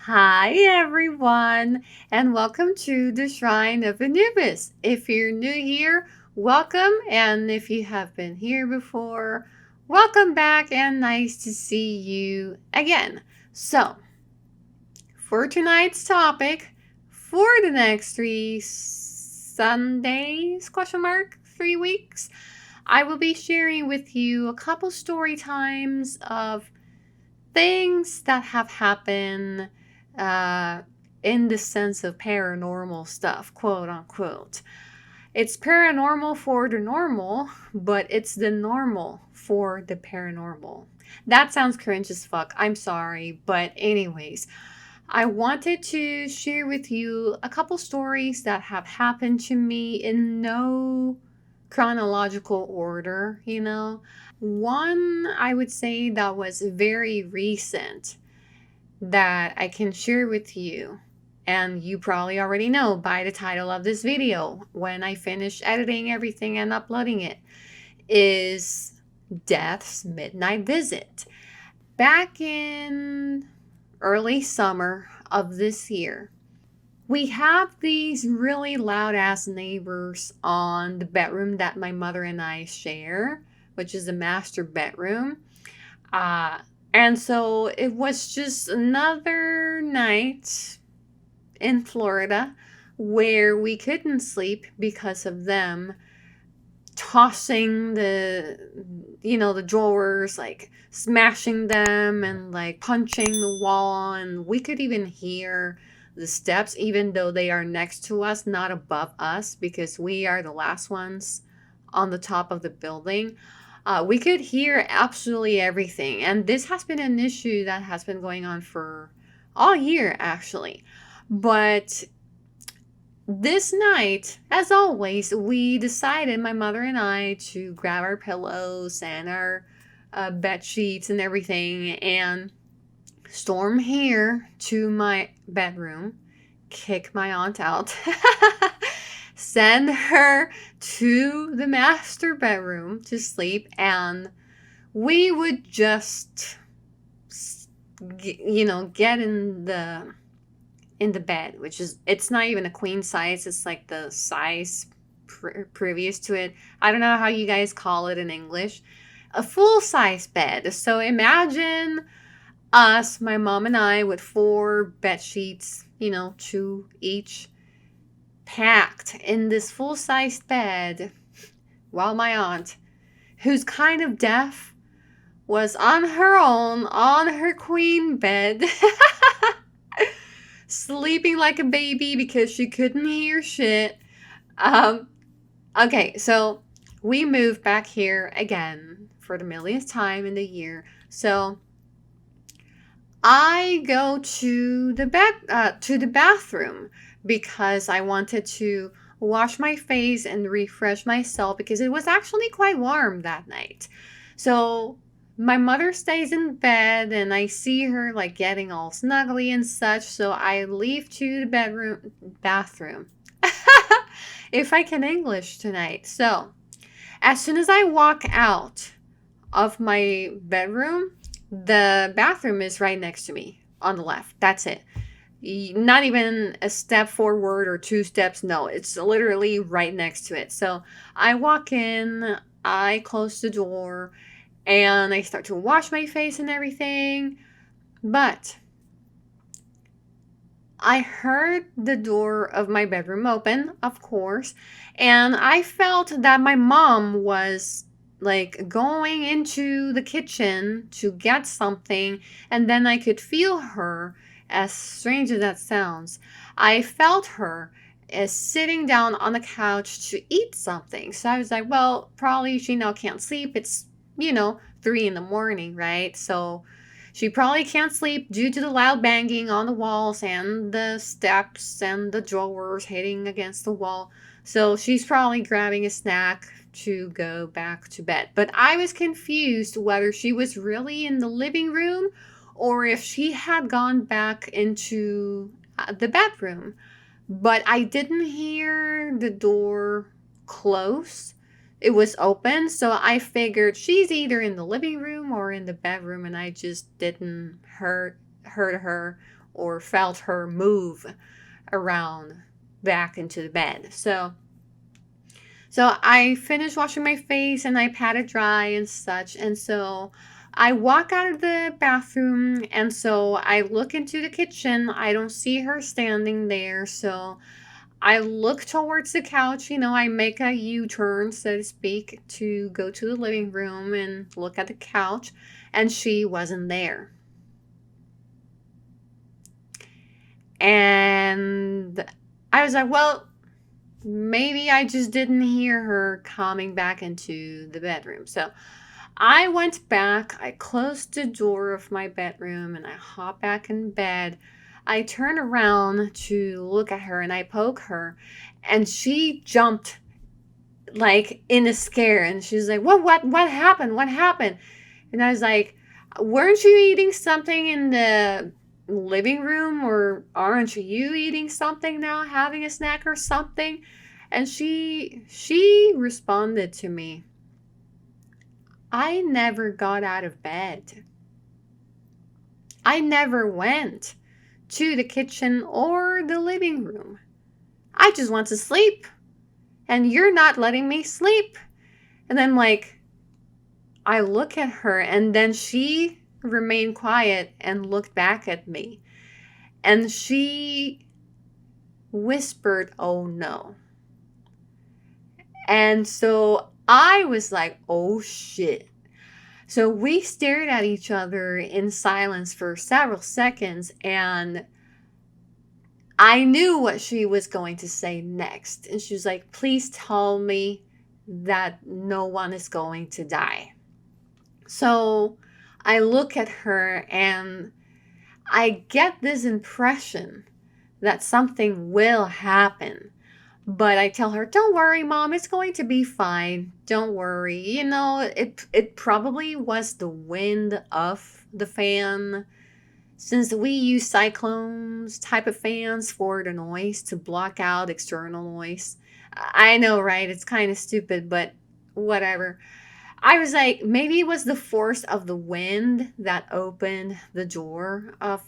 Hi, everyone, and welcome to the Shrine of Anubis. If you're new here, welcome, and if you have been here before, welcome back, and nice to see you again. So, for tonight's topic, for the next 3 Sundays, question mark, 3 weeks, I will be sharing with you a couple story times of things that have happened uh, in the sense of paranormal stuff, quote unquote. It's paranormal for the normal, but it's the normal for the paranormal. That sounds cringe as fuck. I'm sorry. But, anyways, I wanted to share with you a couple stories that have happened to me in no chronological order. One I would say that was very recent that I can share with you, and you probably already know by the title of this video when I finish editing everything and uploading it, is Death's Midnight Visit. Back in early summer of this year, we have these really loud ass neighbors on the bedroom that my mother and I share, which is the master bedroom. Uh, and so it was just another night in Florida where we couldn't sleep because of them tossing the drawers, like smashing them and like punching the wall. And we could even hear the steps, even though they are next to us, not above us, because we are the last ones on the top of the building. We could hear absolutely everything. And this has been an issue that has been going on for all year, actually. But this night, as always, we decided, my mother and I, to grab our pillows and our bed sheets and everything and storm here to my bedroom, kick my aunt out, send her to the master bedroom to sleep, and we would just, get in the bed, which is, it's not even a queen size, it's like the size previous to it. I don't know how you guys call it in English. A full size bed. So imagine us, my mom and I, with 4 bed sheets, two each, packed in this full size bed, while my aunt, who's kind of deaf, was on her own on her queen bed, sleeping like a baby because she couldn't hear shit. Um, okay, so we moved back here again for the millionth time in the year. So I go to the bathroom because I wanted to wash my face and refresh myself because it was actually quite warm that night. So my mother stays in bed and I see her like getting all snuggly and such, so I leave to the bathroom. If I can English tonight. So, as soon as I walk out of my bedroom, the bathroom is right next to me on the left. That's it. Not even a step forward or 2 steps. No, it's literally right next to it. So I walk in, I close the door, and I start to wash my face and everything. But I heard the door of my bedroom open, of course, and I felt that my mom was like going into the kitchen to get something, and then I could feel her, as strange as that sounds. I felt her as sitting down on the couch to eat something. So I was like, well, probably she now can't sleep. It's, 3 in the morning, right? So she probably can't sleep due to the loud banging on the walls and the steps and the drawers hitting against the wall. So she's probably grabbing a snack to go back to bed. But I was confused whether she was really in the living room or if she had gone back into the bedroom. But I didn't hear the door close. It was open, so I figured she's either in the living room or in the bedroom, and I just didn't heard her or felt her move around back into the bed. So I finished washing my face and I pat it dry and such. And so I walk out of the bathroom and so I look into the kitchen. I don't see her standing there. So I look towards the couch. I make a U turn, so to speak, to go to the living room and look at the couch. And she wasn't there. And I was like, well, maybe I just didn't hear her coming back into the bedroom. So I went back, I closed the door of my bedroom, and I hopped back in bed. I turn around to look at her and I poke her, and she jumped like in a scare, and she's like, what happened? What happened? And I was like, weren't you eating something in the living room, or aren't you eating something now, having a snack or something? And she responded to me, I never got out of bed. I never went to the kitchen or the living room. I just want to sleep, and you're not letting me sleep. And then I look at her, and then she remained quiet and looked back at me. And she whispered, oh no. And so I was like, oh shit. So we stared at each other in silence for several seconds, and I knew what she was going to say next. And she was like, please tell me that no one is going to die. So I look at her and I get this impression that something will happen. But I tell her, don't worry, Mom, it's going to be fine. Don't worry. It probably was the wind of the fan. Since we use cyclones type of fans for the noise to block out external noise. I know, right? It's kind of stupid, but whatever. I was like, maybe it was the force of the wind that opened the door of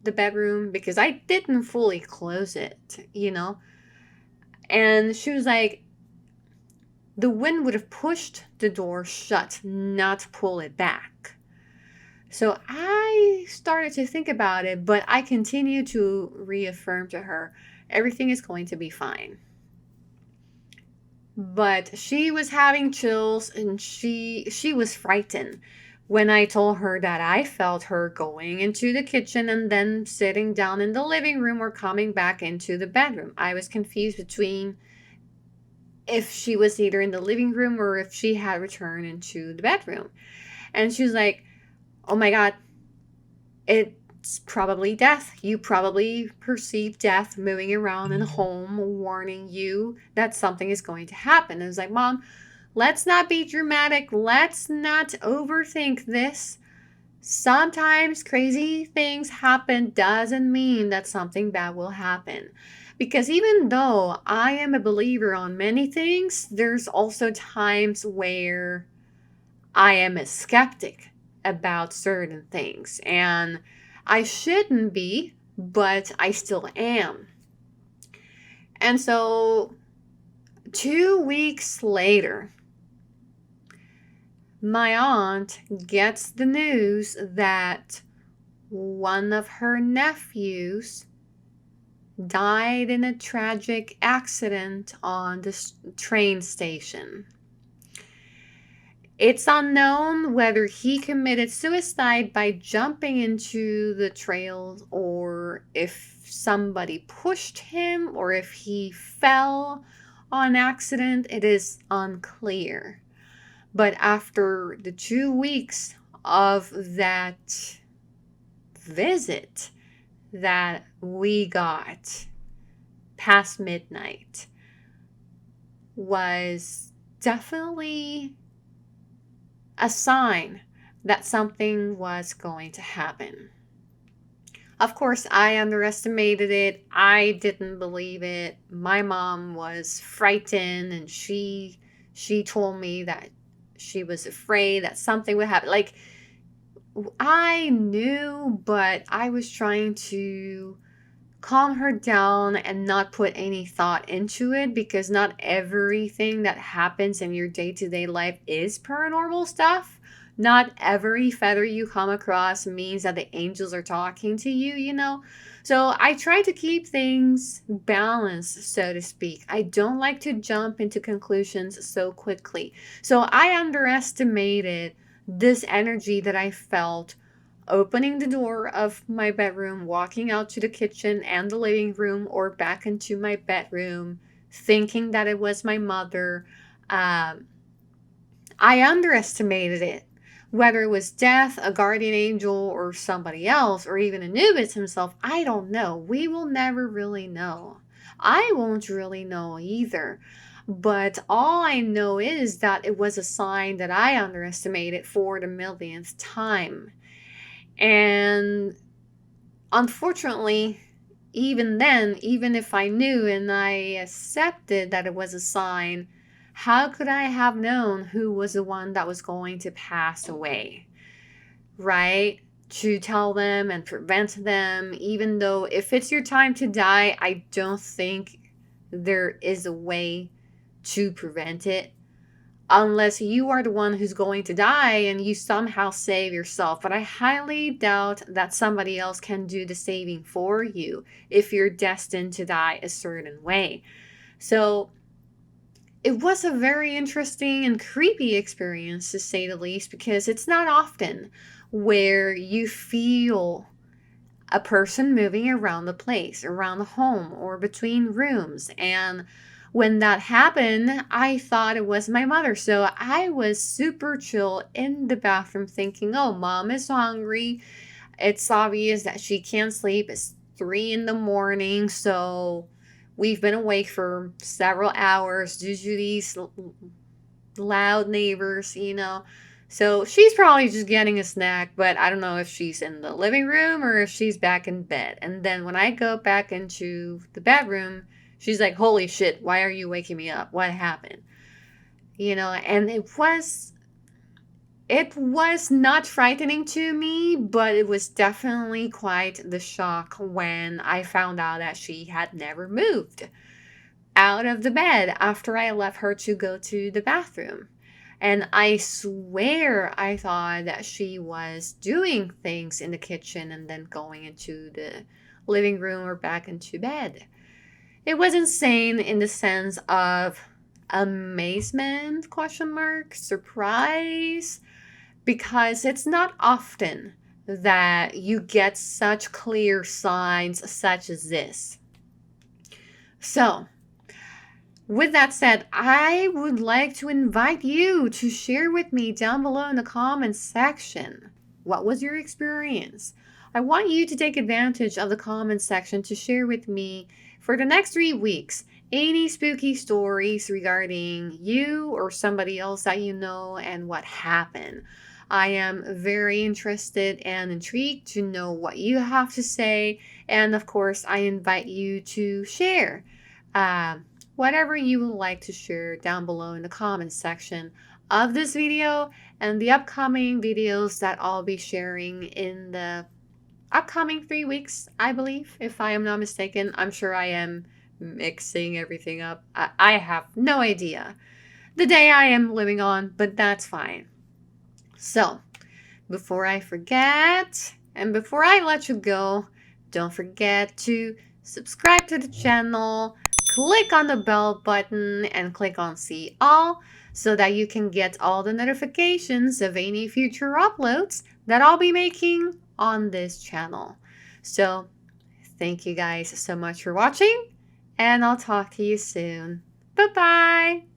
the bedroom, because I didn't fully close it. And she was like, the wind would have pushed the door shut, not pull it back. So I started to think about it, but I continued to reaffirm to her, everything is going to be fine. But she was having chills, and she was frightened when I told her that I felt her going into the kitchen and then sitting down in the living room or coming back into the bedroom. I was confused between if she was either in the living room or if she had returned into the bedroom. And she was like, oh my God, it's probably death. You probably perceive death moving around in the home, warning you that something is going to happen. And I was like, Mom, let's not be dramatic. Let's not overthink this. Sometimes crazy things happen doesn't mean that something bad will happen. Because even though I am a believer on many things, there's also times where I am a skeptic about certain things. And I shouldn't be, but I still am. And so 2 weeks later, my aunt gets the news that one of her nephews died in a tragic accident on the train station. It's unknown whether he committed suicide by jumping into the trails, or if somebody pushed him, or if he fell on accident. It is unclear. But after the 2 weeks of that visit that we got past midnight was definitely a sign that something was going to happen. Of course, I underestimated it. I didn't believe it. My mom was frightened, and she told me that she was afraid that something would happen. Like, I knew, but I was trying to calm her down and not put any thought into it, because not everything that happens in your day-to-day life is paranormal stuff. Not every feather you come across means that the angels are talking to you, you know? So I try to keep things balanced, so to speak. I don't like to jump into conclusions so quickly. So I underestimated this energy that I felt opening the door of my bedroom, walking out to the kitchen and the living room, or back into my bedroom, thinking that it was my mother. Um, I underestimated it. Whether it was death, a guardian angel, or somebody else, or even Anubis himself, I don't know. We will never really know. I won't really know either. But all I know is that it was a sign that I underestimated for the millionth time. And unfortunately, even then, even if I knew and I accepted that it was a sign, how could I have known who was the one that was going to pass away, right? To tell them and prevent them, even though if it's your time to die, I don't think there is a way to prevent it, unless you are the one who's going to die and you somehow save yourself. But I highly doubt that somebody else can do the saving for you if you're destined to die a certain way. So it was a very interesting and creepy experience, to say the least, because it's not often where you feel a person moving around the place, around the home, or between rooms. And when that happened, I thought it was my mother. So I was super chill in the bathroom thinking, oh, mom is hungry. It's obvious that she can't sleep. It's 3 in the morning. So we've been awake for several hours due to these loud neighbors, you know. So she's probably just getting a snack, but I don't know if she's in the living room or if she's back in bed. And then when I go back into the bedroom, she's like, holy shit, why are you waking me up? What happened? You know, and it was not frightening to me, but it was definitely quite the shock when I found out that she had never moved out of the bed after I left her to go to the bathroom. And I swear I thought that she was doing things in the kitchen and then going into the living room or back into bed. It was insane in the sense of amazement, question mark, surprise, because it's not often that you get such clear signs such as this. So, with that said, I would like to invite you to share with me down below in the comments section. What was your experience? I want you to take advantage of the comments section to share with me for the next 3 weeks any spooky stories regarding you or somebody else that you know and what happened. I am very interested and intrigued to know what you have to say. And of course, I invite you to share. Whatever you would like to share down below in the comments section of this video and the upcoming videos that I'll be sharing in the upcoming 3 weeks, I believe, if I am not mistaken. I'm sure I am mixing everything up. I have no idea the day I am living on, but that's fine. So, before I forget, and before I let you go, don't forget to subscribe to the channel, click on the bell button, and click on see all so that you can get all the notifications of any future uploads that I'll be making on this channel. So, thank you guys so much for watching, and I'll talk to you soon. Bye-bye!